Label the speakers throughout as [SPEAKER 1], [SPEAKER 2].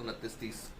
[SPEAKER 1] 29, 30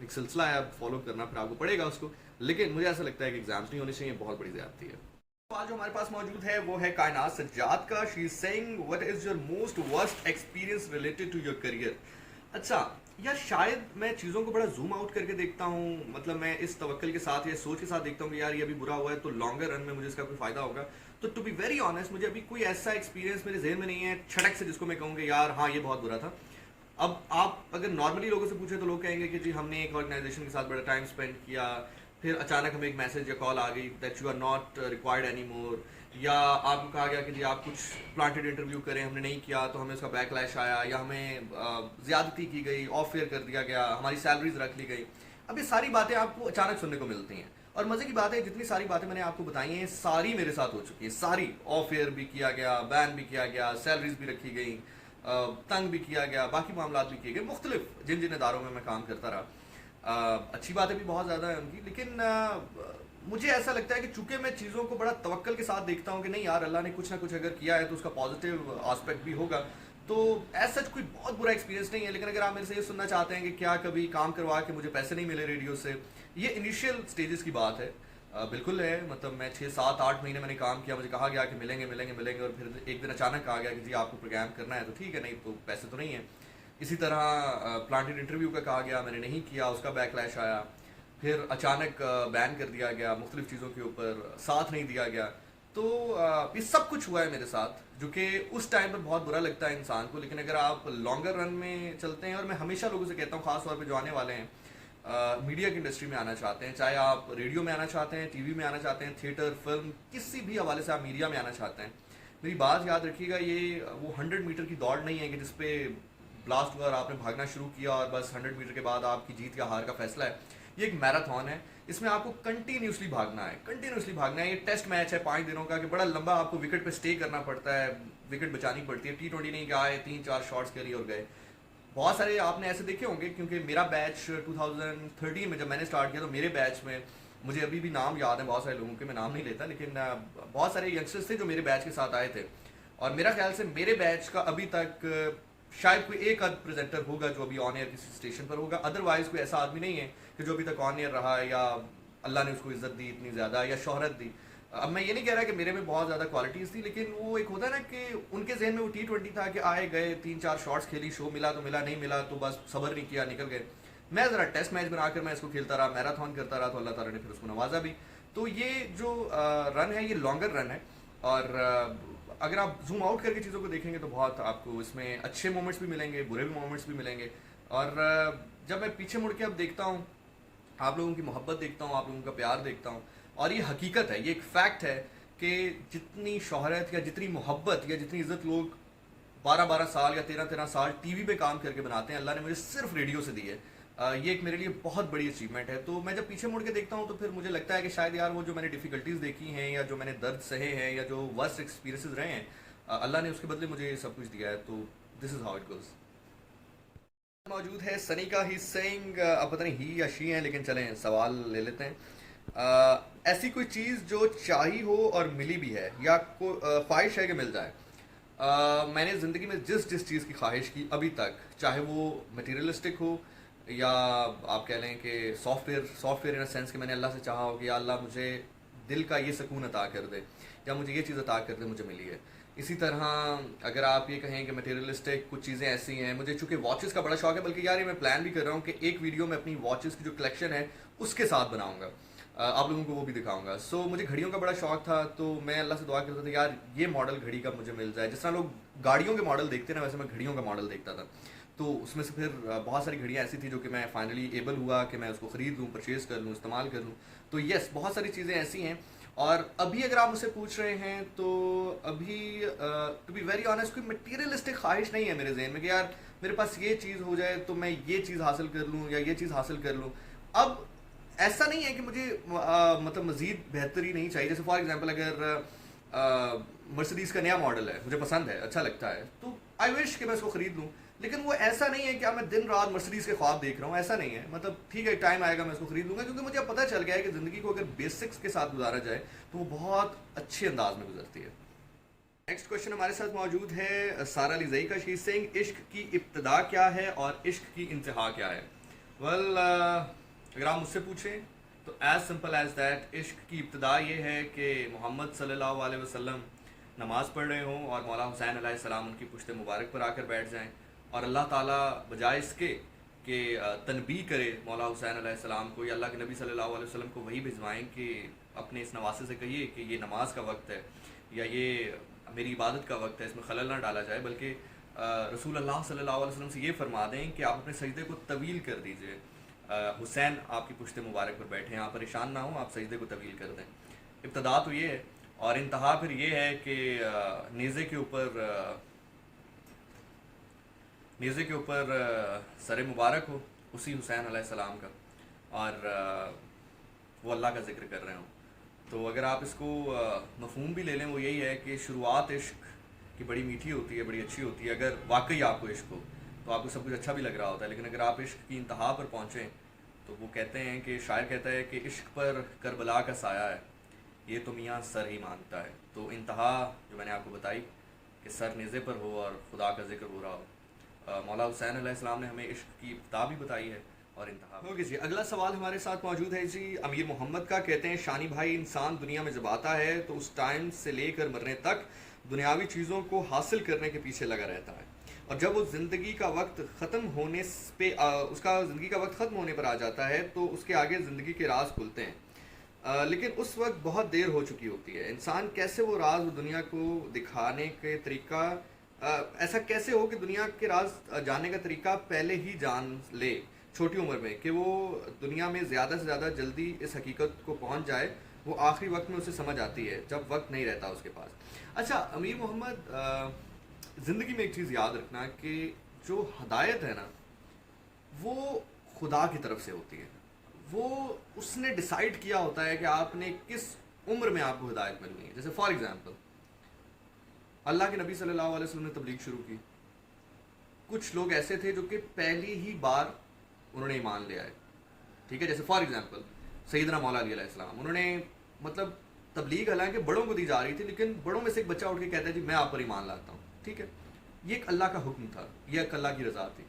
[SPEAKER 1] ایک سلسلہ ہے, اب فالو کرنا پھر آپ کو پڑے گا اس کو, لیکن مجھے ایسا لگتا ہے کہ ایگزامس نہیں ہونے چاہیے, بہت بڑی زیادتی ہے. آج جو ہمارے پاس موجود ہے وہ ہے کائنات سجاد کا. She is saying what is your most worst experience related to your career. اچھا یار, شاید میں چیزوں کو بڑا زوم آؤٹ کر کے دیکھتا ہوں, مطلب میں اس توکل کے ساتھ یا سوچ کے ساتھ دیکھتا ہوں کہ یار یہ ابھی برا ہوا ہے تو لانگر رن میں مجھے اس کا کوئی فائدہ ہوگا. تو ٹو بی ویری آنیسٹ مجھے ابھی کوئی ایسا ایکسپیرینس میرے ذہن میں نہیں ہے چھٹک سے جس کو میں کہوں گے یار ہاں یہ بہت برا تھا. اب آپ اگر نارملی لوگوں سے پوچھیں تو لوگ کہیں گے کہ جی ہم نے ایک آرگنائزیشن کے ساتھ بڑا ٹائم اسپینڈ کیا, پھر اچانک ہمیں ایک میسج یا کال آ گئی that you are not required any more, یا آپ کو کہا گیا کہ جی آپ کچھ پلانٹڈ انٹرویو کریں, ہم نے نہیں کیا تو ہمیں اس کا بیک لیش آیا, یا ہمیں زیادتی کی گئی, آف فیئر کر دیا گیا, ہماری سیلریز رکھ لی گئی. اب یہ ساری باتیں آپ کو اچانک سننے کو ملتی ہیں, اور مزے کی بات ہے جتنی ساری باتیں میں نے آپ کو بتائی ہیں ساری میرے ساتھ ہو چکی ہیں, ساری. آف ایئر بھی کیا گیا, بین بھی کیا گیا, سیلریز بھی رکھی گئی, تنگ بھی کیا گیا, باقی معاملات بھی کیے گئے مختلف جن جن اداروں میں کام کرتا رہا. اچھی باتیں بھی بہت زیادہ ہیں ان کی, لیکن مجھے ایسا لگتا ہے کہ چونکہ میں چیزوں کو بڑا توکل کے ساتھ دیکھتا ہوں کہ نہیں یار اللہ نے کچھ نہ کچھ اگر کیا ہے تو اس کا پازیٹیو آسپیکٹ بھی ہوگا, تو ایز سچ کوئی بہت برا ایکسپیرینس نہیں ہے. لیکن اگر آپ میرے سے یہ سننا چاہتے ہیں کہ کیا کبھی کام کروا کے مجھے پیسے نہیں ملے ریڈیو سے, یہ انیشیل سٹیجز کی بات ہے. بالکل ہے, مطلب میں 6 7 8 مہینے میں نے کام کیا, مجھے کہا گیا کہ ملیں گے ملیں گے ملیں گے, اور پھر ایک دن اچانک کہا گیا کہ جی آپ کو پروگرام کرنا ہے تو ٹھیک ہے, نہیں تو پیسے تو نہیں ہیں. اسی طرح پلانٹڈ انٹرویو کا کہا گیا, میں نے نہیں کیا, اس کا بیک لیش آیا. پھر اچانک بین کر دیا گیا, مختلف چیزوں کے اوپر ساتھ نہیں دیا گیا. تو یہ سب کچھ ہوا ہے میرے ساتھ, جو کہ اس ٹائم پر بہت برا لگتا ہے انسان کو. لیکن اگر آپ لانگر رن میں چلتے ہیں, اور میں ہمیشہ لوگوں سے کہتا ہوں خاص طور پہ جو آنے والے ہیں میڈیا کی انڈسٹری میں آنا چاہتے ہیں, چاہے آپ ریڈیو میں آنا چاہتے ہیں, ٹی وی میں آنا چاہتے ہیں, تھیٹر, فلم, کسی بھی حوالے سے آپ میڈیا میں آنا چاہتے ہیں, میری بات یاد رکھیے گا, یہ وہ 100 میٹر کی دوڑ نہیں ہے کہ جس پہ بلاسٹ ہوا اور آپ نے بھاگنا شروع کیا اور بس 100 میٹر کے بعد آپ کی جیت یا ہار کا فیصلہ ہے. یہ ایک میراتھن ہے, اس میں آپ کو کنٹینیوسلی بھاگنا ہے, کنٹینیوسلی بھاگنا ہے. یہ ٹیسٹ میچ ہے 5 دنوں کا, کہ بڑا لمبا آپ کو وکٹ پہ اسٹے کرنا پڑتا ہے, وکٹ بچانی پڑتی ہے. T20 نہیں کہ آئے 3 4 شاٹس کے لیے اور گئے. بہت سارے آپ نے ایسے دیکھے ہوں گے, کیونکہ میرا بیچ 2013 میں جب میں نے اسٹارٹ کیا تو میرے بیچ میں مجھے ابھی بھی نام یاد ہیں بہت سارے لوگوں کے, میں نام نہیں لیتا, لیکن بہت سارے ینگسٹرز تھے جو میرے بیچ کے ساتھ آئے تھے. اور میرا خیال سے میرے بیچ کا ابھی تک شاید کوئی ایک آدھ پریزنٹر ہوگا جو ابھی آن ایئر کسی اسٹیشن پر ہوگا, ادروائز کوئی ایسا آدمی نہیں ہے کہ جو ابھی تک آن ایئر رہا ہے یا اللہ نے اس کو عزت دی اتنی زیادہ یا شہرت دی. اب میں یہ نہیں کہہ رہا کہ میرے میں بہت زیادہ کوالٹیز تھی, لیکن وہ ایک ہوتا ہے نا کہ ان کے ذہن میں وہ T20 تھا کہ آئے گئے 3 4 شاٹس کھیلی, شو ملا تو ملا, نہیں ملا تو بس صبر نہیں کیا, نکل گئے. میں ذرا ٹیسٹ میچ بنا کر میں اس کو کھیلتا رہا, میراتھن کرتا رہا, تو اللہ تعالیٰ نے پھر اس کو نوازا بھی. تو یہ جو رن ہے یہ لانگر رن ہے, اور اگر آپ زوم آؤٹ کر کے چیزوں کو دیکھیں گے تو بہت آپ کو اس میں اچھے مومنٹس بھی ملیں گے, برے بھی مومنٹس بھی ملیں گے. اور جب میں پیچھے مڑ کے اب دیکھتا ہوں, آپ لوگوں کی محبت دیکھتا ہوں, آپ لوگوں کا پیار دیکھتا ہوں, اور یہ حقیقت ہے, یہ ایک فیکٹ ہے کہ جتنی شہرت یا جتنی محبت یا جتنی عزت لوگ 12 سال یا 13 سال ٹی وی پہ کام کر کے بناتے ہیں, اللہ نے مجھے صرف ریڈیو سے دی ہے. یہ ایک میرے لیے بہت بڑی اچیومنٹ ہے. تو میں جب پیچھے مڑ کے دیکھتا ہوں تو پھر مجھے لگتا ہے کہ شاید یار وہ جو میں نے ڈیفیکلٹیز دیکھی ہیں یا جو میں نے درد سہے ہیں یا جو ورسٹ ایکسپیرینسز رہے ہیں, اللہ نے اس کے بدلے مجھے سب کچھ دیا ہے. تو دس از ہاؤ اٹ گوز. موجود ہے سنی کا, ہی سینگ, اب پتہ نہیں ہی یا شی ہیں, لیکن چلیں سوال لے لیتے ہیں. ایسی کوئی چیز جو چاہی ہو اور ملی بھی ہے, یا خواہش ہے کہ مل جائے. میں نے زندگی میں جس چیز کی خواہش کی ابھی تک, چاہے وہ مٹیریلسٹک ہو یا آپ کہہ لیں کہ سافٹ ویئر ان سینس کہ میں نے اللہ سے چاہا ہو کہ یا اللہ مجھے دل کا یہ سکون عطا کر دے, یا مجھے یہ چیز عطا کر دے, مجھے ملی ہے. اسی طرح اگر آپ یہ کہیں کہ مٹیریلسٹک کچھ چیزیں ایسی ہیں, مجھے چونکہ واچز کا بڑا شوق ہے, بلکہ یار یہ میں پلان بھی کر رہا ہوں کہ ایک ویڈیو میں اپنی واچز کی جو کلیکشن ہے اس کے ساتھ بناؤں گا, آپ لوگوں کو وہ بھی دکھاؤں گا. سو مجھے گھڑیوں کا بڑا شوق تھا, تو میں اللہ سے دعا کرتا تھا یار یہ ماڈل گھڑی کا مجھے مل جائے. جس طرح لوگ گاڑیوں کے ماڈل دیکھتے ہیں نا, ویسے میں گھڑیوں کا ماڈل دیکھتا تھا. تو اس میں سے پھر بہت ساری گھڑیاں ایسی تھیں جو کہ میں فائنلی ایبل ہوا کہ میں اس کو خرید لوں, پرچیز کر لوں, استعمال کر لوں. تو یس, بہت ساری چیزیں ایسی ہیں. اور ابھی اگر آپ مجھ سے پوچھ رہے ہیں تو ابھی ٹو بی ویری آنیسٹ کوئی مٹیریلسٹک خواہش نہیں ہے میرے ذہن میں کہ یار میرے پاس یہ چیز ہو جائے تو میں یہ چیز حاصل کر لوں یا یہ چیز حاصل کر لوں. اب ایسا نہیں ہے کہ مجھے مطلب مزید بہتری نہیں چاہیے. جیسے فار ایگزامپل اگر مرسڈیز کا نیا ماڈل ہے, مجھے پسند ہے, اچھا لگتا ہے, تو آئی وش کہ میں اس کو خرید لوں. لیکن وہ ایسا نہیں ہے کہ میں دن رات مرسڈیز کے خواب دیکھ رہا ہوں, ایسا نہیں ہے. مطلب ٹھیک ہے ٹائم آئے گا میں اس کو خرید لوں گا, کیونکہ مجھے اب پتہ چل گیا ہے کہ زندگی کو اگر بیسکس کے ساتھ گزارا جائے تو وہ بہت اچھے انداز میں گزرتی ہے. نیکسٹ کوشچن ہمارے ساتھ موجود ہے سارہ علی زئی کا. شی از سیئنگ عشق کی ابتدا کیا ہے اور عشق کی انتہا کیا ہے. اگر آپ مجھ سے پوچھیں تو ایز سمپل ایز دیٹ، عشق کی ابتدا یہ ہے کہ محمد صلی اللہ علیہ وسلم نماز پڑھ رہے ہوں اور مولا حسین علیہ السلام ان کی پشت مبارک پر آ کر بیٹھ جائیں، اور اللہ تعالیٰ بجائے اس کے کہ تنبیہ کرے مولا حسین علیہ السلام کو، یا اللہ کے نبی صلی اللہ علیہ وسلم کو وہی بھجوائیں کہ اپنے اس نواسے سے کہیے کہ یہ نماز کا وقت ہے یا یہ میری عبادت کا وقت ہے، اس میں خلل نہ ڈالا جائے، بلکہ رسول اللہ صلی اللہ علیہ وسلم سے یہ فرما دیں کہ آپ اپنے سجدے کو طویل کر دیجئے، حسین آپ کی پشت مبارک پر بیٹھے ہیں، آپ پریشان نہ ہوں، آپ سجدے کو طویل کر دیں۔ ابتدا تو یہ ہے، اور انتہا پھر یہ ہے کہ نیزے کے اوپر سر مبارک ہو اسی حسین علیہ السلام کا، اور وہ اللہ کا ذکر کر رہے ہوں۔ تو اگر آپ اس کو مفہوم بھی لے لیں، وہ یہی ہے کہ شروعات عشق کی بڑی میٹھی ہوتی ہے، بڑی اچھی ہوتی ہے، اگر واقعی آپ کو عشق ہو تو آپ کو سب کچھ اچھا بھی لگ رہا ہوتا ہے، لیکن اگر آپ عشق کی انتہا پر پہنچیں تو وہ کہتے ہیں کہ شاعر کہتا ہے کہ عشق پر کربلا کا سایہ ہے، یہ تو میاں سر ہی مانگتا ہے۔ تو انتہا جو میں نے آپ کو بتائی کہ سر نیزے پر ہو اور خدا کا ذکر ہو رہا ہو، مولا حسین علیہ السلام نے ہمیں عشق کی ابتدا بھی بتائی ہے اور انتہا بھی۔ اوکے جی، اگلا سوال ہمارے ساتھ موجود ہے جی امیر محمد کا، کہتے ہیں شانی بھائی، انسان دنیا میں جب آتا ہے تو اس ٹائم سے لے کر مرنے تک دنیاوی چیزوں کو حاصل کرنے کے پیچھے لگا رہتا ہے، اور جب وہ زندگی کا وقت ختم ہونے پہ اس کا زندگی کا وقت ختم ہونے پر آ جاتا ہے تو اس کے آگے زندگی کے راز کھلتے ہیں، لیکن اس وقت بہت دیر ہو چکی ہوتی ہے۔ انسان کیسے وہ راز وہ دنیا کو دکھانے کے طریقہ ایسا کیسے ہو کہ دنیا کے راز جاننے کا طریقہ پہلے ہی جان لے چھوٹی عمر میں، کہ وہ دنیا میں زیادہ سے زیادہ جلدی اس حقیقت کو پہنچ جائے، وہ آخری وقت میں اسے سمجھ آتی ہے جب وقت نہیں رہتا اس کے پاس۔ اچھا امیر محمد، زندگی میں ایک چیز یاد رکھنا کہ جو ہدایت ہے نا وہ خدا کی طرف سے ہوتی ہے، وہ اس نے ڈیسائیڈ کیا ہوتا ہے کہ آپ نے کس عمر میں آپ کو ہدایت ملنی ہے۔ جیسے فار ایگزامپل اللہ کے نبی صلی اللہ علیہ وسلم نے تبلیغ شروع کی، کچھ لوگ ایسے تھے جو کہ پہلی ہی بار انہوں نے ایمان لے آئے، ٹھیک ہے، جیسے فار ایگزامپل سیدنا مولا علی علیہ السلام، انہوں نے مطلب تبلیغ حالانکہ بڑوں کو دی جا رہی تھی، لیکن بڑوں میں سے ایک بچہ اٹھ کے کہتا ہے جی میں آپ پر ایمان لاتا ہوں، ٹھیک ہے، یہ ایک اللہ کا حکم تھا، یہ ایک اللہ کی رضا تھی۔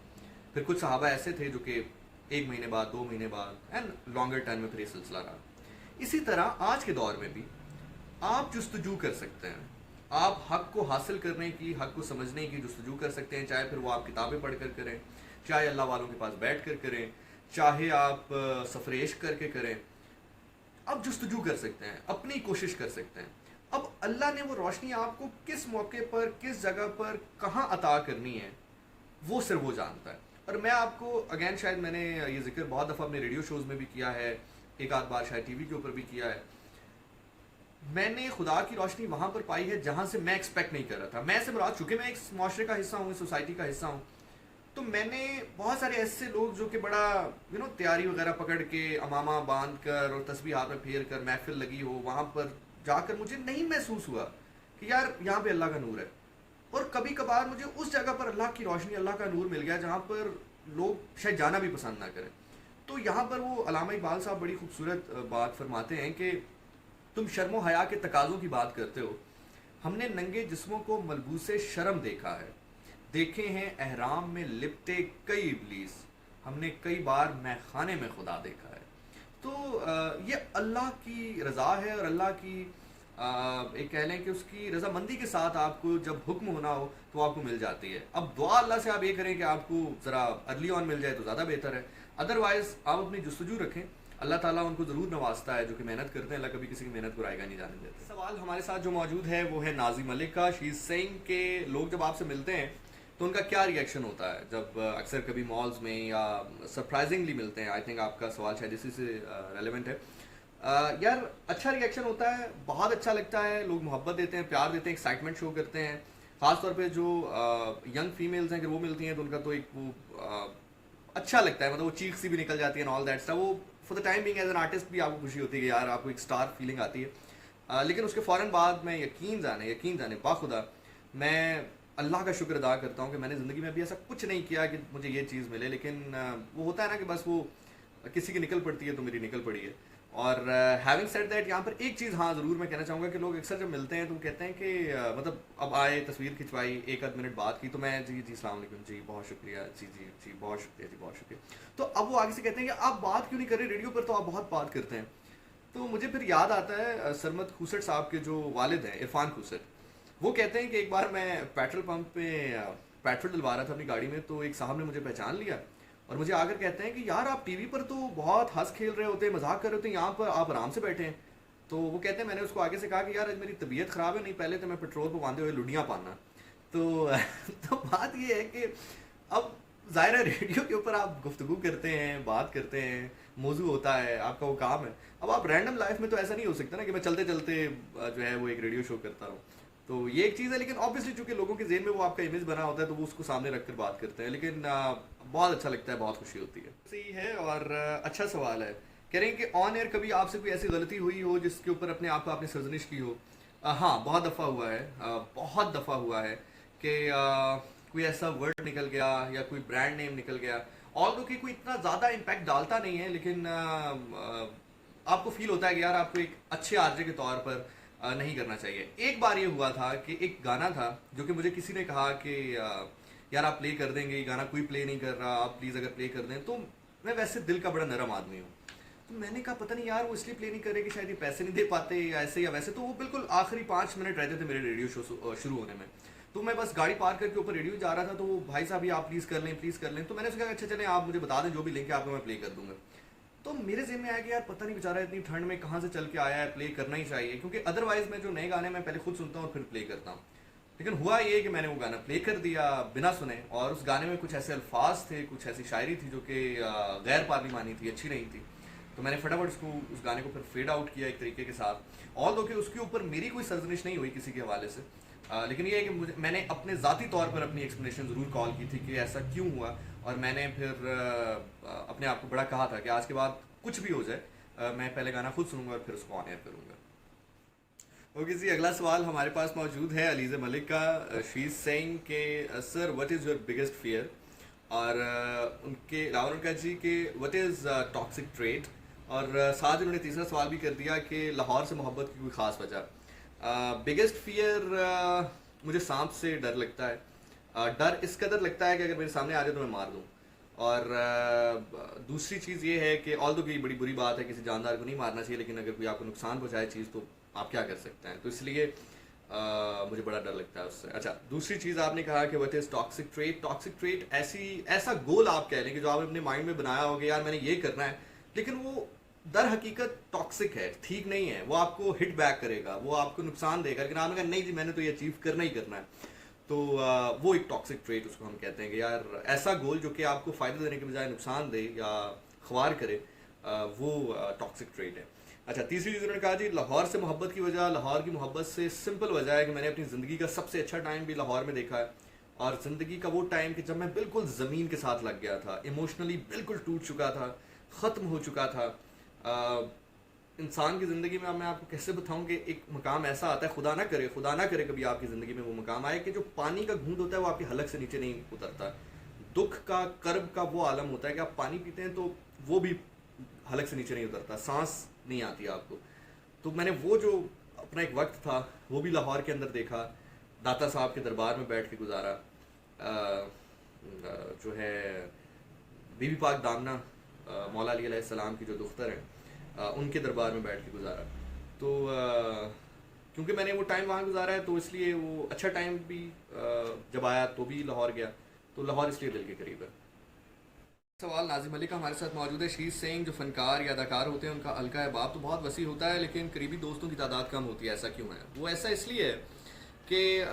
[SPEAKER 1] پھر کچھ صحابہ ایسے تھے جو کہ 1 مہینے بعد، 2 مہینے بعد، اینڈ لانگر ٹائم میں پھر یہ سلسلہ رہا۔ اسی طرح آج کے دور میں بھی آپ جستجو کر سکتے ہیں، آپ حق کو حاصل کرنے کی، حق کو سمجھنے کی جستجو کر سکتے ہیں، چاہے پھر وہ آپ کتابیں پڑھ کر کریں، چاہے اللہ والوں کے پاس بیٹھ کر کریں، چاہے آپ سفریش کر کے کریں، آپ جستجو کر سکتے ہیں، اپنی کوشش کر سکتے ہیں۔ اب اللہ نے وہ روشنی آپ کو کس موقع پر، کس جگہ پر، کہاں عطا کرنی ہے، وہ صرف وہ جانتا ہے۔ اور میں آپ کو اگین، شاید میں نے یہ ذکر بہت دفعہ اپنے ریڈیو شوز میں بھی کیا ہے، ایک آدھ بار شاید ٹی وی کے اوپر بھی کیا ہے، میں نے خدا کی روشنی وہاں پر پائی ہے جہاں سے میں ایکسپیکٹ نہیں کر رہا تھا۔ میں سے مراد، چونکہ میں ایک معاشرے کا حصہ ہوں، سوسائٹی کا حصہ ہوں، تو میں نے بہت سارے ایسے لوگ جو کہ بڑا تیاری وغیرہ پکڑ کے، امامہ باندھ کر اور تسبیح ہاتھ میں پھیر کر محفل لگی ہو، وہاں پر جا کر مجھے نہیں محسوس ہوا کہ یار یہاں پہ اللہ کا نور ہے۔ اور کبھی کبھار مجھے اس جگہ پر اللہ کی روشنی، اللہ کا نور مل گیا جہاں پر لوگ شاید جانا بھی پسند نہ کریں۔ تو یہاں پر وہ علامہ اقبال صاحب بڑی خوبصورت بات فرماتے ہیں کہ تم شرم و حیا کے تقاضوں کی بات کرتے ہو، ہم نے ننگے جسموں کو ملبوس شرم دیکھا ہے، دیکھے ہیں احرام میں لپٹے کئی ابلیس، ہم نے کئی بار مے خانے میں خدا دیکھا ہے۔ تو یہ اللہ کی رضا ہے، اور اللہ کی ایک کہہ لیں کہ اس کی رضامندی کے ساتھ آپ کو جب حکم ہونا ہو تو آپ کو مل جاتی ہے۔ اب دعا اللہ سے آپ یہ کریں کہ آپ کو ذرا ارلی آن مل جائے تو زیادہ بہتر ہے، ادروائز آپ اپنی جستجو رکھیں، اللہ تعالیٰ ان کو ضرور نوازتا ہے جو کہ محنت کرتے ہیں، اللہ کبھی کسی کی محنت کو رائے گا نہیں جانے دیتے۔ سوال ہمارے ساتھ جو موجود ہے وہ ہے نازی ملک کا، شی از سیئنگ کہ لوگ جب آپ سے ملتے ہیں تو ان کا کیا ری ایکشن ہوتا ہے جب اکثر کبھی مالز میں یا سرپرائزنگلی ملتے ہیں۔ آئی تھنک آپ کا سوال شاید اسی سے ریلیونٹ ہے۔ یار اچھا ری ایکشن ہوتا ہے، بہت اچھا لگتا ہے، لوگ محبت دیتے ہیں، پیار دیتے ہیں، ایکسائٹمنٹ شو کرتے ہیں، خاص طور پہ جو ینگ فیمیلز ہیں، اگر وہ ملتی ہیں تو ان کا تو ایک وہ اچھا لگتا ہے، مطلب وہ چیخ سی بھی نکل جاتی ہے آل دیٹ اسٹف، وہ for the time being as an artist بھی آپ کو خوشی ہوتی ہے کہ یار آپ کو ایک اسٹار فیلنگ آتی ہے، لیکن اس کے فوراً بعد میں یقین جانے باخدا میں اللہ کا شکر ادا کرتا ہوں کہ میں نے زندگی میں ابھی ایسا کچھ نہیں کیا کہ مجھے یہ چیز ملے، لیکن وہ ہوتا ہے نا کہ بس وہ کسی کی نکل پڑتی ہے تو میری نکل پڑی ہے۔ اور ہیونگ سیڈ دیٹ یہاں پر ایک چیز ہاں ضرور میں کہنا چاہوں گا کہ لوگ اکثر جب ملتے ہیں تو وہ کہتے ہیں کہ مطلب اب آئے تصویر کھنچوائی ایک آدھ منٹ بات کی تو میں جی جی السلام علیکم جی بہت شکریہ جی جی جی بہت شکریہ جی بہت شکریہ. تو اب وہ آگے سے کہتے ہیں کہ آپ بات کیوں نہیں کر رہے ریڈیو پر تو آپ بہت بات کرتے ہیں. تو مجھے پھر یاد آتا ہے سرمد کھوسٹ صاحب کے جو والد ہیں عرفان کھوسٹ. وہ کہتے ہیں کہ ایک بار میں پیٹرول پمپ پہ پیٹرول ڈلوا رہا تھا اپنی گاڑی میں تو ایک صاحب نے مجھے پہچان لیا اور مجھے آ کر کہتے ہیں کہ یار آپ ٹی وی پر تو بہت ہنس کھیل رہے ہوتے ہیں مذاق کر رہے ہوتے ہیں یہاں پر آپ آرام سے بیٹھے ہیں. تو وہ کہتے ہیں میں نے اس کو آگے سے کہا کہ یار آج میری طبیعت خراب ہے نہیں پہلے تو میں پیٹرول پہ باندھے ہوئے لڈیاں پانا. تو تو بات یہ ہے کہ اب ظاہر ہے ریڈیو کے اوپر آپ گفتگو کرتے ہیں بات کرتے ہیں موضوع ہوتا ہے آپ کا وہ کام ہے. اب آپ رینڈم لائف میں تو ایسا نہیں ہو سکتا نا کہ میں چلتے چلتے جو ہے وہ ایک ریڈیو شو کرتا ہوں. تو یہ ایک چیز ہے لیکن آبویسلی چونکہ لوگوں کے ذہن میں وہ آپ کا امیج بنا ہوتا ہے تو وہ اس کو سامنے رکھ کر بات کرتے ہیں. لیکن بہت اچھا لگتا ہے بہت خوشی ہوتی ہے. صحیح ہے اور اچھا سوال ہے. کہہ رہے ہیں کہ آن ایئر کبھی آپ سے کوئی ایسی غلطی ہوئی ہو جس کے اوپر اپنے آپ کو آپ نے سرزنش کی ہو. ہاں بہت دفعہ ہوا ہے بہت دفعہ ہوا ہے کہ کوئی ایسا ورڈ نکل گیا یا کوئی برانڈ نیم نکل گیا اور کہ کوئی اتنا زیادہ امپیکٹ ڈالتا نہیں ہے لیکن آپ کو فیل ہوتا ہے کہ یار آپ کو ایک اچھے آرجے کے طور پر نہیں کرنا چاہیے. ایک بار یہ ہوا تھا کہ ایک گانا تھا جو کہ مجھے کسی نے کہا کہ یار آپ پلے کر دیں گے یہ گانا کوئی پلے نہیں کر رہا آپ پلیز اگر پلے کر دیں. تو میں ویسے دل کا بڑا نرم آدمی ہوں تو میں نے کہا پتہ نہیں یار وہ اس لیے پلے نہیں کر رہے کہ شاید یہ پیسے نہیں دے پاتے یا ایسے یا ویسے. تو وہ بالکل آخری 5 منٹ رہتے تھے میرے ریڈیو شو شروع ہونے میں. تو میں بس گاڑی پارک کر کے اوپر ریڈیو جا رہا تھا تو وہ بھائی صاحب یہ آپ پلیز کر لیں پلیز کر لیں. تو میں نے اس کہا اچھا چلیں آپ مجھے بتا دیں جو بھی لنک ہے آپ کو میں پلے کر دوں گا. تو میرے ذہن میں آیا کہ یار پتہ نہیں بیچارہ اتنی ٹھنڈ میں کہاں سے چل کے آیا ہے پلے کرنا ہی چاہیے کیونکہ ادروائز میں جو نئے گانے میں پہلے خود سنتا ہوں اور پھر پلے کرتا ہوں. لیکن ہوا یہ کہ میں نے وہ گانا پلے کر دیا بنا سنے اور اس گانے میں کچھ ایسے الفاظ تھے کچھ ایسی شاعری تھی جو کہ غیر پارلیمانی تھی اچھی نہیں تھی. تو میں نے فٹافٹ اس گانے کو پھر فیڈ آؤٹ کیا ایک طریقے کے ساتھ. اور دو کہ اس کے اوپر میری کوئی سرزنش نہیں ہوئی کسی کے حوالے سے لیکن یہ ہے کہ میں نے اپنے ذاتی طور پر اپنی ایکسپلینیشن ضرور کال کی تھی کہ ایسا کیوں ہوا اور میں نے پھر اپنے آپ کو بڑا کہا تھا کہ آج کے بعد کچھ بھی ہو جائے میں پہلے گانا خود سنوں گا اور پھر اس کو آن ایئر کروں گا. اوکے جی اگلا سوال ہمارے پاس موجود ہے علیزہ ملک کا. شی از سیئنگ کہ sir what is your biggest fear اور ان کے علاوہ ان کا جی کہ وٹ از ٹاکسک ٹریٹ اور ساتھ انہوں نے تیسرا سوال بھی کر دیا کہ لاہور سے محبت کی کوئی خاص وجہ. بگیسٹ فیئر مجھے سانپ سے ڈر لگتا ہے. ڈر اس قدر لگتا ہے کہ اگر میرے سامنے آ جائے تو میں مار دوں. اور دوسری چیز یہ ہے کہ آل دو کہ بڑی بری بات ہے کسی جاندار کو نہیں مارنا چاہیے لیکن اگر کوئی آپ کو نقصان پہنچائے چیز تو آپ کیا کر سکتے ہیں تو اس لیے مجھے بڑا ڈر لگتا ہے اس سے. اچھا دوسری چیز آپ نے کہا کہ what is toxic trait. Toxic trait ایسا گول آپ کہہ لیں کہ جو آپ نے اپنے مائنڈ میں بنایا ہوگا یار میں نے یہ کرنا ہے لیکن وہ در حقیقت ٹاکسک ہے ٹھیک نہیں ہے. وہ آپ کو ہٹ بیک کرے گا وہ آپ کو نقصان دے گا لیکن آپ نے کہا نہیں جی میں نے تو یہ اچیو کرنا ہی کرنا ہے. تو وہ ایک ٹاکسک ٹریٹ اس کو ہم کہتے ہیں کہ یار ایسا گول جو کہ آپ کو فائدہ دینے کے بجائے نقصان دے یا خوار کرے وہ ٹاکسک ٹریٹ ہے. اچھا تیسری چیز انہوں نے کہا جی لاہور سے محبت کی وجہ. لاہور کی محبت سے سمپل وجہ ہے کہ میں نے اپنی زندگی کا سب سے اچھا ٹائم بھی لاہور میں دیکھا ہے اور زندگی کا وہ ٹائم کہ جب میں بالکل زمین کے ساتھ لگ گیا تھا ایموشنلی بالکل ٹوٹ چکا تھا ختم ہو چکا تھا. انسان کی زندگی میں آپ کو کیسے بتاؤں کہ ایک مقام ایسا آتا ہے خدا نہ کرے کبھی آپ کی زندگی میں وہ مقام آئے کہ جو پانی کا گھونٹ ہوتا ہے وہ آپ کی حلق سے نیچے نہیں اترتا. دکھ کا کرب کا وہ عالم ہوتا ہے کہ آپ پانی پیتے ہیں تو وہ بھی حلق سے نیچے نہیں اترتا سانس نہیں آتی آپ کو. تو میں نے وہ جو اپنا ایک وقت تھا وہ بھی لاہور کے اندر دیکھا داتا صاحب کے دربار میں بیٹھ کے گزارا. جو ہے بی بی پاک دامنا مولا علی علیہ السلام کی جو دختر ہیں ان کے دربار میں بیٹھ کے گزارا. تو کیونکہ میں نے وہ ٹائم وہاں گزارا ہے تو اس لیے وہ اچھا ٹائم بھی جب آیا تو بھی لاہور گیا تو لاہور اس لیے دل کے قریب ہے. سوال ناظم علی کا ہمارے ساتھ موجود ہے. شی از سیئنگ جو فنکار یا اداکار ہوتے ہیں ان کا حلقہ احباب تو بہت وسیع ہوتا ہے لیکن قریبی دوستوں کی تعداد کم ہوتی ہے ایسا کیوں ہے؟ وہ ایسا اس لیے ہے کہ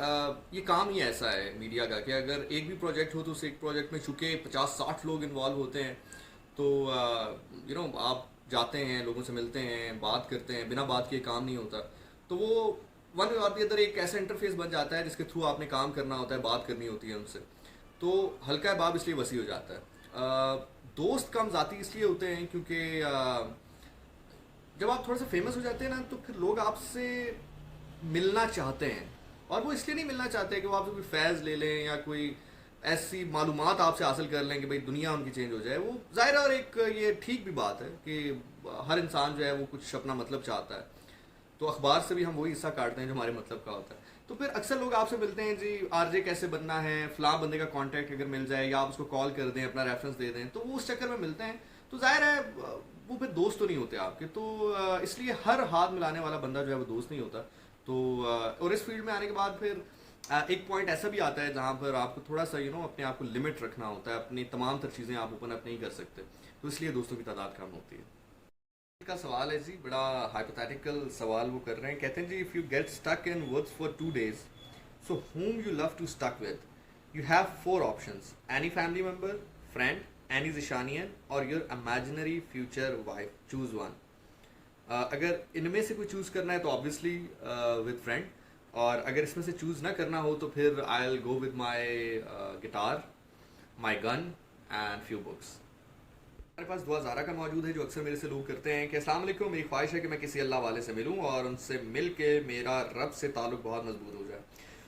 [SPEAKER 1] یہ کام ہی ایسا ہے میڈیا کا کہ اگر ایک بھی پروجیکٹ ہو تو اس ایک پروجیکٹ میں چونکہ 50-60 لوگ انوالو ہوتے ہیں تو آپ جاتے ہیں لوگوں سے ملتے ہیں بات کرتے ہیں بنا بات کے کام نہیں ہوتا. تو وہ ون وے اور دی ادر ایک ایسا انٹرفیس بن جاتا ہے جس کے تھرو آپ نے کام کرنا ہوتا ہے بات کرنی ہوتی ہے ان سے. تو حلقہ احباب اس لیے وسیع ہو جاتا ہے. دوست کم ذاتی اس لیے ہوتے ہیں کیونکہ جب آپ تھوڑا سا فیمس ہو جاتے ہیں نا تو پھر لوگ آپ سے ملنا چاہتے ہیں اور وہ اس لیے نہیں ملنا چاہتے کہ وہ آپ سے کوئی فیض لے لیں یا کوئی ایسی معلومات آپ سے حاصل کر لیں کہ بھئی دنیا ان کی چینج ہو جائے، وہ ظاہر ہے، اور ایک یہ ٹھیک بھی بات ہے کہ ہر انسان جو ہے وہ کچھ اپنا مطلب چاہتا ہے، تو اخبار سے بھی ہم وہی حصہ کاٹتے ہیں جو ہمارے مطلب کا ہوتا ہے. تو پھر اکثر لوگ آپ سے ملتے ہیں جی آر جے کیسے بننا ہے، فلاں بندے کا کانٹیکٹ اگر مل جائے یا آپ اس کو کال کر دیں، اپنا ریفرنس دے دیں، تو وہ اس چکر میں ملتے ہیں. تو ظاہر ہے وہ پھر دوست تو نہیں ہوتے آپ کے. تو اس لیے ہر ہاتھ ملانے والا بندہ جو ہے وہ دوست نہیں ہوتا. تو اور اس فیلڈ میں آنے کے بعد پھر ایک پوائنٹ ایسا بھی آتا ہے جہاں پر آپ کو تھوڑا سا اپنے آپ کو لمٹ رکھنا ہوتا ہے، اپنی تمام تر چیزیں آپ اوپن اپ نہیں کر سکتے، تو اس لیے دوستوں کی تعداد کم ہوتی ہے. کا سوال ہے جی، بڑا ہائپوتھیٹیکل سوال وہ کر رہے ہیں. کہتے ہیں جی if you get stick in woods for 2 days so whom you love to stick with, you have 4 options: any family member, friend, any زشانین اور your imaginary future wife. Choose one. اگر ان میں سے کوئی چوز کرنا ہے تو آبویسلی ود فرینڈ، اور اگر اس میں سے چوز نہ کرنا ہو تو پھر I will go with my guitar, my gun and few books. ہمارے پاس دعا زارا کا موجود ہے جو اکثر میرے سے لوگ کرتے ہیں کہ السلام علیکم، میری خواہش ہے کہ میں کسی اللہ والے سے ملوں اور ان سے مل کے میرا رب سے تعلق بہت مضبوط ہو جائے،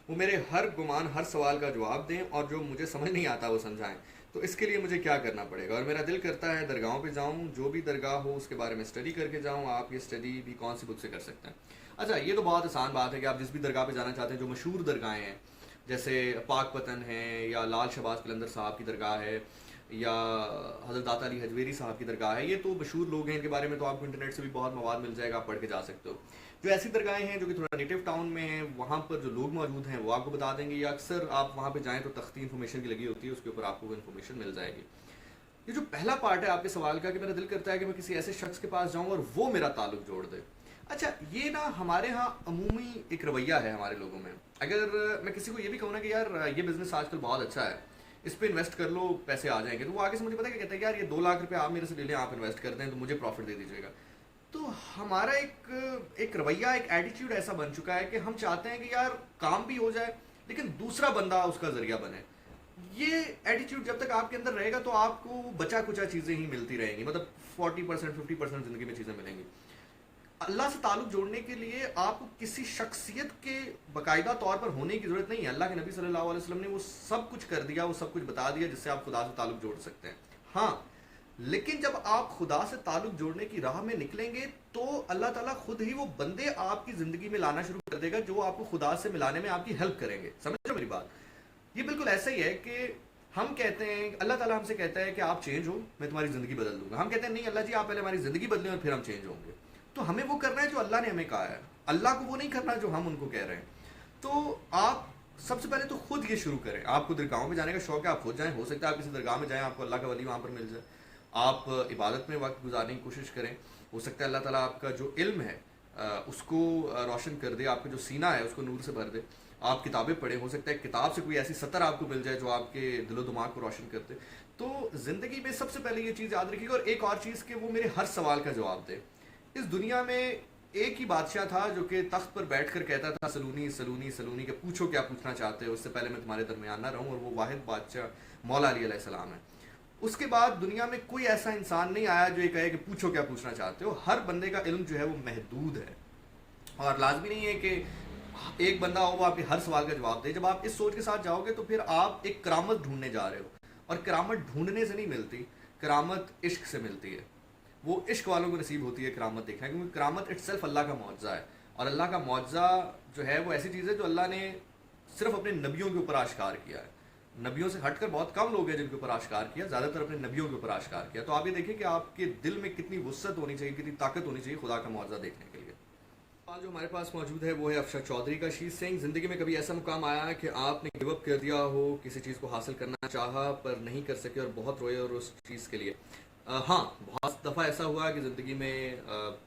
[SPEAKER 1] وہ میرے ہر گمان، ہر سوال کا جواب دیں اور جو مجھے سمجھ نہیں آتا وہ سمجھائیں. تو اس کے لیے مجھے کیا کرنا پڑے گا؟ اور میرا دل کرتا ہے درگاہوں پہ جاؤں، جو بھی درگاہ ہو اس کے بارے میں اسٹڈی کر کے جاؤں. آپ یہ اسٹڈی بھی کون سی بک سے کر سکتے ہیں؟ اچھا، یہ تو بہت آسان بات ہے کہ آپ جس بھی درگاہ پہ جانا چاہتے ہیں، جو مشہور درگاہیں ہیں جیسے پاک پتن ہیں یا لال شہباز قلندر صاحب کی درگاہ ہے یا حضرت داتا علی حجویری صاحب کی درگاہ ہے، یہ تو مشہور لوگ ہیں، ان کے بارے میں تو آپ کو انٹرنیٹ سے بھی بہت مواد مل جائے گا، آپ پڑھ کے جا سکتے ہو. جو ایسی درگاہیں ہیں جو کہ تھوڑا نیٹو ٹاؤن میں ہیں، وہاں پر جو لوگ موجود ہیں وہ آپ کو بتا دیں گے، یا اکثر آپ وہاں پہ جائیں تو تختی انفارمیشن کی لگی ہوتی ہے، اس کے اوپر آپ کو وہ انفارمیشن مل جائے گی. یہ جو پہلا پارٹ ہے آپ کے سوال کا کہ میرا دل کرتا ہے کہ میں کسی ایسے شخص کے پاس جاؤں اور وہ میرا تعلق جوڑ دے. اچھا، یہ نا ہمارے ہاں عمومی ایک رویہ ہے ہمارے لوگوں میں. اگر میں کسی کو یہ بھی کہوں نا کہ یار یہ بزنس آج کل بہت اچھا ہے، اس پہ انویسٹ کر لو، پیسے آ جائیں گے، تو وہ آگے سے مجھے پتا کہ کہتا ہے یار یہ 2 لاکھ روپے آپ میرے سے لے لیں، آپ انویسٹ کر دیں تو مجھے پروفٹ دے دیجیے گا. تو ہمارا ایک رویہ، ایک ایٹیٹیوڈ ایسا بن چکا ہے کہ ہم چاہتے ہیں کہ یار کام بھی ہو جائے لیکن دوسرا بندہ اس کا ذریعہ بنے. یہ ایٹیٹیوڈ جب تک آپ کے اندر رہے گا تو آپ کو بچا کچا چیزیں ہی ملتی رہیں گی، مطلب 40% 50% زندگی میں چیزیں ملیں گی. اللہ سے تعلق جوڑنے کے لیے آپ کو کسی شخصیت کے باقاعدہ طور پر ہونے کی ضرورت نہیں ہے. اللہ کے نبی صلی اللہ علیہ وسلم نے وہ سب کچھ کر دیا، وہ سب کچھ بتا دیا جس سے آپ خدا سے تعلق جوڑ سکتے ہیں. ہاں، لیکن جب آپ خدا سے تعلق جوڑنے کی راہ میں نکلیں گے تو اللہ تعالیٰ خود ہی وہ بندے آپ کی زندگی میں لانا شروع کر دے گا جو آپ کو خدا سے ملانے میں آپ کی ہیلپ کریں گے. سمجھ رہے میری بات؟ یہ بالکل ایسا ہی ہے کہ ہم کہتے ہیں، اللہ تعالیٰ ہم سے کہتا ہے کہ آپ چینج ہو، میں تمہاری زندگی بدل دوں گا. ہم کہتے ہیں نہیں اللہ جی، آپ پہلے ہماری زندگی بدلیں اور پھر ہم چینج ہوں گے. تو ہمیں وہ کرنا ہے جو اللہ نے ہمیں کہا ہے، اللہ کو وہ نہیں کرنا جو ہم ان کو کہہ رہے ہیں. تو آپ سب سے پہلے تو خود یہ شروع کریں. آپ کو درگاہوں میں جانے کا شوق ہے، آپ خود جائیں. ہو سکتا ہے آپ کسی درگاہ میں جائیں، آپ کو اللہ کا ولی وہاں پر مل جائے. آپ عبادت میں وقت گزارنے کی کوشش کریں. ہو سکتا ہے اللہ تعالیٰ آپ کا جو علم ہے اس کو روشن کر دے، آپ کا جو سینہ ہے اس کو نور سے بھر دے. آپ کتابیں پڑھیں، ہو سکتا ہے کتاب سے کوئی ایسی سطر آپ کو مل جائے جو آپ کے دل و دماغ کو روشن کرتے. تو زندگی میں سب سے پہلے یہ چیز یاد رکھیے گا. اور ایک اور چیز کہ وہ میرے ہر سوال کا جواب دے. اس دنیا میں ایک ہی بادشاہ تھا جو کہ تخت پر بیٹھ کر کہتا تھا سلونی سلونی سلونی، کہ پوچھو کیا پوچھنا چاہتے ہو، اس سے پہلے میں تمہارے درمیان نہ رہوں. اور وہ واحد بادشاہ مولا علی علیہ السلام ہے. اس کے بعد دنیا میں کوئی ایسا انسان نہیں آیا جو یہ کہے کہ پوچھو کیا پوچھنا چاہتے ہو. ہر بندے کا علم جو ہے وہ محدود ہے، اور لازمی نہیں ہے کہ ایک بندہ ہو وہ آپ کے ہر سوال کا جواب دے. جب آپ اس سوچ کے ساتھ جاؤ گے تو پھر آپ ایک کرامت ڈھونڈنے جا رہے ہو، اور کرامت ڈھونڈنے سے نہیں ملتی، کرامت عشق سے ملتی ہے. وہ عشق والوں کو نصیب ہوتی ہے کرامت دیکھنا، کیونکہ کرامت اٹ سیلف اللہ کا معجزہ ہے. اور اللہ کا معجزہ جو ہے وہ ایسی چیز ہے جو اللہ نے صرف اپنے نبیوں کے اوپر آشکار کیا ہے. نبیوں سے ہٹ کر بہت کم لوگ ہیں جن کے اوپر آشکار کیا، زیادہ تر اپنے نبیوں کے اوپر آشکار کیا. تو آپ یہ دیکھیں کہ آپ کے دل میں کتنی وسعت ہونی چاہیے، کتنی طاقت ہونی چاہیے خدا کا معجزہ دیکھنے کے لیے. سوال جو ہمارے پاس موجود ہے وہ ہے افشا چودھری کا. شیز سنگھ، زندگی میں کبھی ایسا مقام آیا کہ آپ نے گیو اپ کر دیا ہو، کسی چیز کو حاصل کرنا چاہا پر نہیں کر سکے اور بہت روئے اور اس چیز کے لیے؟ ہاں، بہت دفعہ ایسا ہوا کہ زندگی میں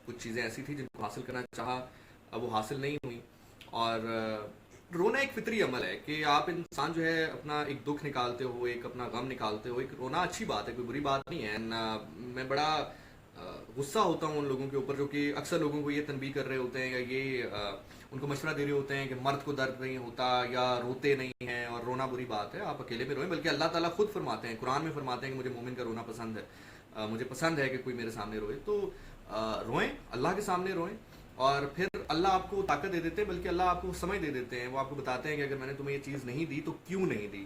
[SPEAKER 1] کچھ چیزیں ایسی تھیں جن کو حاصل کرنا چاہا، اب وہ حاصل نہیں ہوئی. اور رونا ایک فطری عمل ہے کہ آپ انسان جو ہے اپنا ایک دکھ نکالتے ہو، ایک اپنا غم نکالتے ہو. ایک رونا اچھی بات ہے، کوئی بری بات نہیں ہے. میں بڑا غصہ ہوتا ہوں ان لوگوں کے اوپر جو کہ اکثر لوگوں کو یہ تنبیہ کر رہے ہوتے ہیں یا یہ ان کو مشورہ دے رہے ہوتے ہیں کہ مرد کو درد نہیں ہوتا یا روتے نہیں ہیں، اور رونا بری بات ہے. آپ اکیلے میں روئیں، بلکہ اللہ تعالیٰ خود فرماتے ہیں، قرآن میں فرماتے ہیں کہ مجھے مومن کا رونا پسند ہے، مجھے پسند ہے کہ کوئی میرے سامنے روئے. تو روئیں، اللہ کے سامنے روئیں، اور پھر اللہ آپ کو طاقت دے دیتے ہیں، بلکہ اللہ آپ کو سمجھ دے دیتے ہیں. وہ آپ کو بتاتے ہیں کہ اگر میں نے تمہیں یہ چیز نہیں دی تو کیوں نہیں دی.